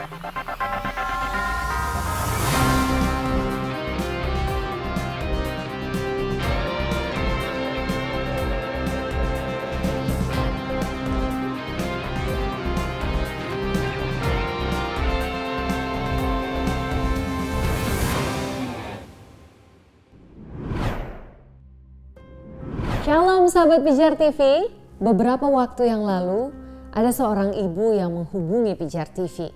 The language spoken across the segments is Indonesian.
Shalom sahabat Pijar TV, beberapa waktu yang lalu ada seorang ibu yang menghubungi Pijar TV.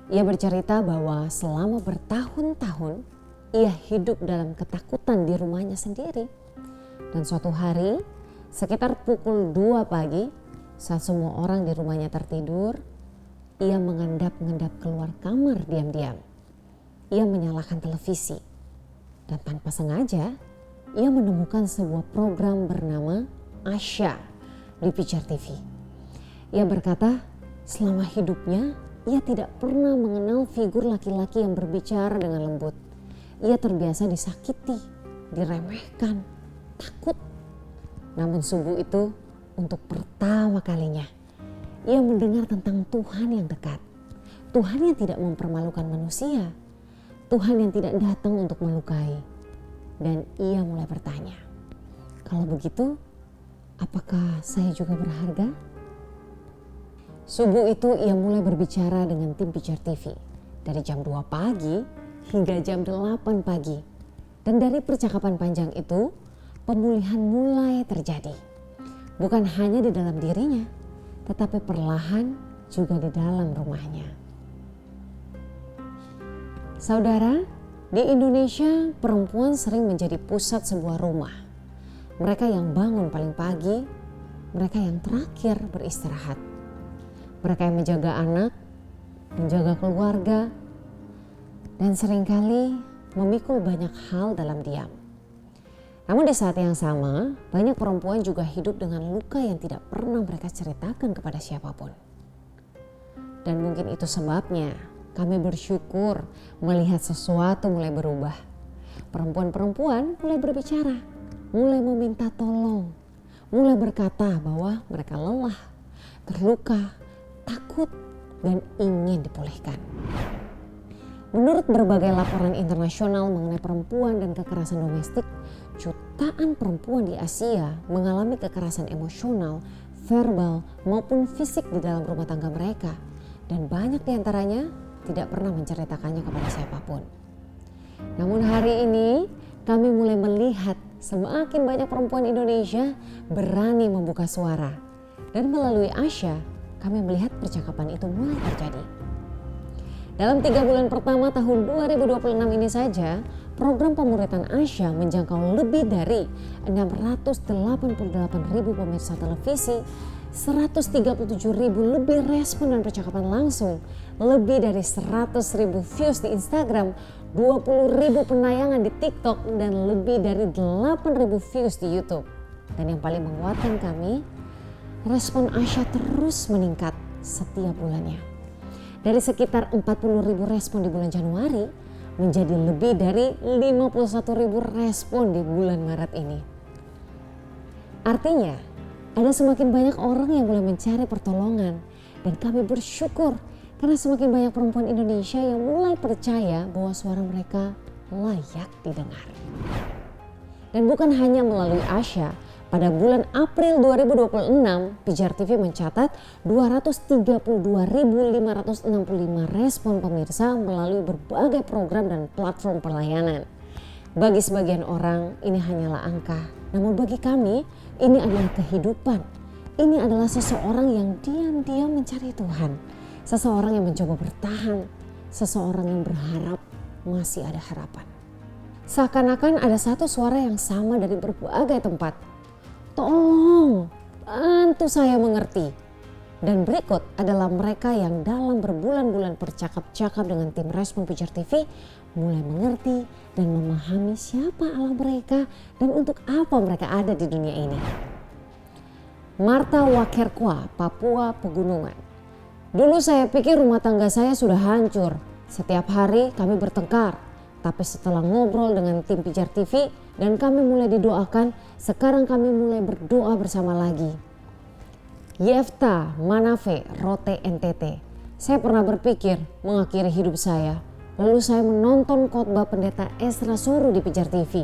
Ia bercerita bahwa selama bertahun-tahun ia hidup dalam ketakutan di rumahnya sendiri. Dan suatu hari sekitar pukul 2 pagi saat semua orang di rumahnya tertidur, ia mengendap-endap keluar kamar diam-diam. Ia menyalakan televisi dan tanpa sengaja ia menemukan sebuah program bernama Asya di Pijar TV. Ia berkata, selama hidupnya ia tidak pernah mengenal figur laki-laki yang berbicara dengan lembut. Ia terbiasa disakiti, diremehkan, takut. Namun subuh itu untuk pertama kalinya ia mendengar tentang Tuhan yang dekat. Tuhan yang tidak mempermalukan manusia. Tuhan yang tidak datang untuk melukai. Dan ia mulai bertanya, kalau begitu apakah saya juga berharga? Subuh itu ia mulai berbicara dengan tim Pijar TV dari jam 2 pagi hingga jam 8 pagi. Dan dari percakapan panjang itu pemulihan mulai terjadi. Bukan hanya di dalam dirinya, tetapi perlahan juga di dalam rumahnya. Saudara, di Indonesia, perempuan sering menjadi pusat sebuah rumah. Mereka yang bangun paling pagi, mereka yang terakhir beristirahat. Mereka yang menjaga anak, menjaga keluarga, dan seringkali memikul banyak hal dalam diam. Namun di saat yang sama, banyak perempuan juga hidup dengan luka yang tidak pernah mereka ceritakan kepada siapapun. Dan mungkin itu sebabnya kami bersyukur melihat sesuatu mulai berubah. Perempuan-perempuan mulai berbicara, mulai meminta tolong, mulai berkata bahwa mereka lelah, terluka, takut, dan ingin dipulihkan. Menurut berbagai laporan internasional mengenai perempuan dan kekerasan domestik, jutaan perempuan di Asia mengalami kekerasan emosional, verbal, maupun fisik di dalam rumah tangga mereka. Dan banyak di antaranya tidak pernah menceritakannya kepada siapapun. Namun hari ini kami mulai melihat semakin banyak perempuan Indonesia berani membuka suara. Dan melalui Asya kami melihat percakapan itu mulai terjadi. Dalam 3 bulan pertama tahun 2026 ini saja, program pemuritan Asya menjangkau lebih dari 688.000 pemirsa televisi, 137.000 lebih respon dan percakapan langsung, lebih dari 100.000 views di Instagram, 20.000 penayangan di TikTok, dan lebih dari 8.000 views di YouTube. Dan yang paling menguatkan kami, respon Asya terus meningkat setiap bulannya. Dari sekitar 40.000 respon di bulan Januari menjadi lebih dari 51.000 respon di bulan Maret ini. Artinya, ada semakin banyak orang yang mulai mencari pertolongan, dan kami bersyukur karena semakin banyak perempuan Indonesia yang mulai percaya bahwa suara mereka layak didengar. Dan bukan hanya melalui Asya, pada bulan April 2026, Pijar TV mencatat 232.565 respon pemirsa melalui berbagai program dan platform pelayanan. Bagi sebagian orang ini hanyalah angka, namun bagi kami ini adalah kehidupan. Ini adalah seseorang yang diam-diam mencari Tuhan. Seseorang yang mencoba bertahan. Seseorang yang berharap masih ada harapan. Seakan-akan ada satu suara yang sama dari berbagai tempat. Tolong, bantu saya mengerti. Dan berikut adalah mereka yang dalam berbulan-bulan bercakap-cakap dengan tim respon Pijar TV mulai mengerti dan memahami siapa Allah mereka dan untuk apa mereka ada di dunia ini. Marta Wakerkwa, Papua Pegunungan. Dulu saya pikir rumah tangga saya sudah hancur. Setiap hari kami bertengkar. Tapi setelah ngobrol dengan tim Pijar TV dan kami mulai didoakan, sekarang kami mulai berdoa bersama lagi. Yefta Manafe, Rote NTT. Saya pernah berpikir mengakhiri hidup saya. Lalu saya menonton khotbah pendeta Ezra Suruh di Pijar TV.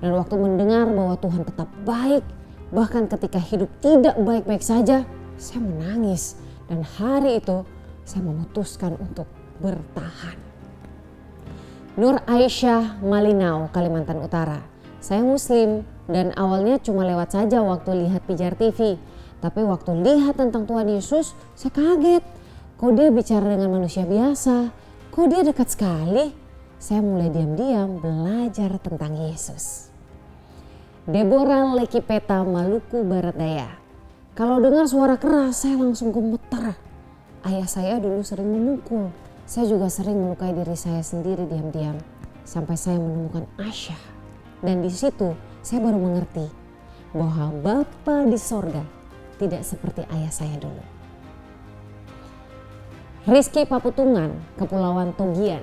Dan waktu mendengar bahwa Tuhan tetap baik, bahkan ketika hidup tidak baik-baik saja, saya menangis. Dan hari itu saya memutuskan untuk bertahan. Nur Aisyah, Malinau, Kalimantan Utara. Saya Muslim dan awalnya cuma lewat saja waktu lihat Pijar TV. Tapi waktu lihat tentang Tuhan Yesus, saya kaget. Kok dia bicara dengan manusia biasa? Kok dia dekat sekali? Saya mulai diam-diam belajar tentang Yesus. Deborah Lekipeta, Maluku Barat Daya. Kalau dengar suara keras, saya langsung gemetar. Ayah saya dulu sering memukul. Saya juga sering melukai diri saya sendiri diam-diam. Sampai saya menemukan Asya. Dan di situ saya baru mengerti bahwa Bapa di sorga tidak seperti ayah saya dulu. Rizky Paputungan, Kepulauan Togian.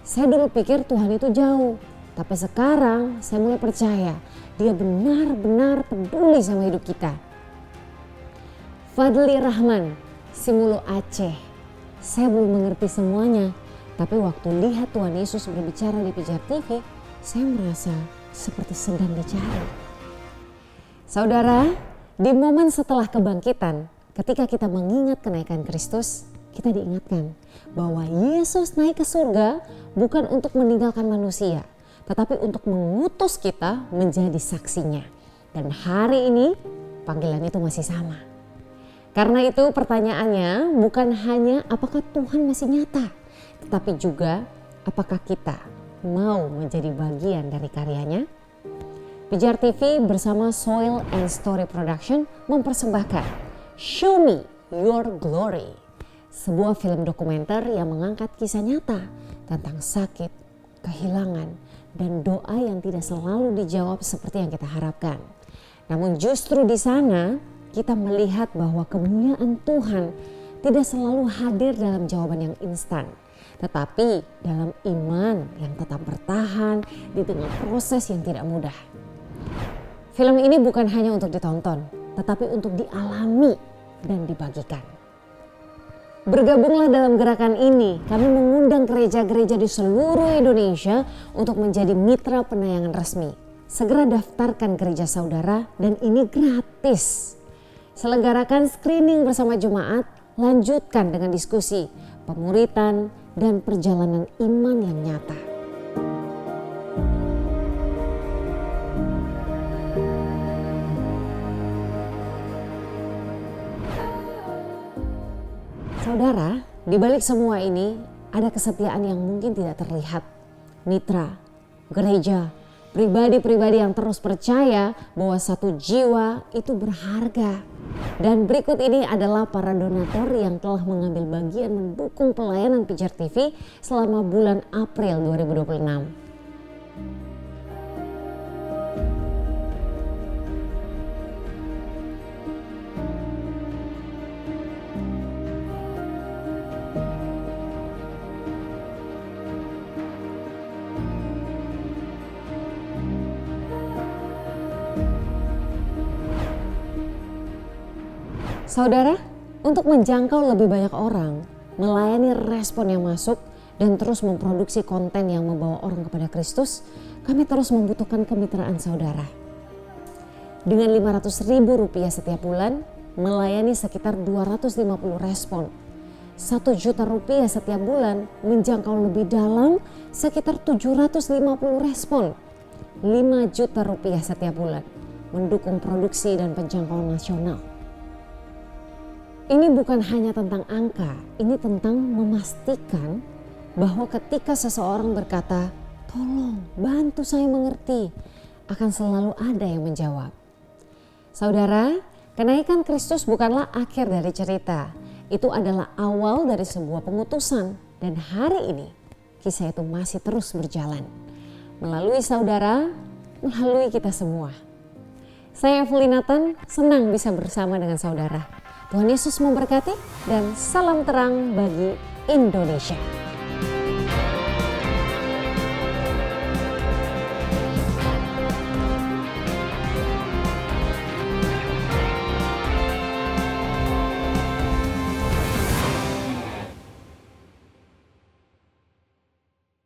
Saya dulu pikir Tuhan itu jauh. Tapi sekarang saya mulai percaya dia benar-benar peduli sama hidup kita. Fadli Rahman, Simulo Aceh. Saya belum mengerti semuanya, tapi waktu lihat Tuhan Yesus berbicara di Pijar TV, saya merasa seperti sedang dicari. Saudara, di momen setelah kebangkitan, ketika kita mengingat kenaikan Kristus, kita diingatkan bahwa Yesus naik ke surga bukan untuk meninggalkan manusia, tetapi untuk mengutus kita menjadi saksinya. Dan hari ini panggilan itu masih sama. Karena itu pertanyaannya bukan hanya apakah Tuhan masih nyata, tetapi juga apakah kita mau menjadi bagian dari karyanya. Pijar TV bersama Soil and Story Production mempersembahkan Show Me Your Glory, sebuah film dokumenter yang mengangkat kisah nyata tentang sakit, kehilangan, dan doa yang tidak selalu dijawab seperti yang kita harapkan. Namun justru di sana kita melihat bahwa kemuliaan Tuhan tidak selalu hadir dalam jawaban yang instan, tetapi dalam iman yang tetap bertahan di tengah proses yang tidak mudah. Film ini bukan hanya untuk ditonton, tetapi untuk dialami dan dibagikan. Bergabunglah dalam gerakan ini. Kami mengundang gereja-gereja di seluruh Indonesia untuk menjadi mitra penayangan resmi. Segera daftarkan gereja saudara dan ini gratis. Selenggarakan screening bersama jemaat, lanjutkan dengan diskusi, pemuritan, dan perjalanan iman yang nyata. Saudara, di balik semua ini ada kesetiaan yang mungkin tidak terlihat. Mitra, gereja, pribadi-pribadi yang terus percaya bahwa satu jiwa itu berharga. Dan berikut ini adalah para donatur yang telah mengambil bagian mendukung pelayanan Pijar TV selama bulan April 2026. Saudara, untuk menjangkau lebih banyak orang, melayani respon yang masuk, dan terus memproduksi konten yang membawa orang kepada Kristus, kami terus membutuhkan kemitraan saudara. Dengan Rp500.000 setiap bulan, melayani sekitar 250 respon. Rp1.000.000 setiap bulan, menjangkau lebih dalam sekitar 750 respon. Rp5 juta setiap bulan, mendukung produksi dan penjangkauan nasional. Ini bukan hanya tentang angka, ini tentang memastikan bahwa ketika seseorang berkata, "Tolong bantu saya mengerti," akan selalu ada yang menjawab. Saudara, kenaikan Kristus bukanlah akhir dari cerita. Itu adalah awal dari sebuah pengutusan, dan hari ini kisah itu masih terus berjalan. Melalui saudara, melalui kita semua. Saya Evelyn Nathan, senang bisa bersama dengan saudara. Tuhan Yesus memberkati dan salam terang bagi Indonesia.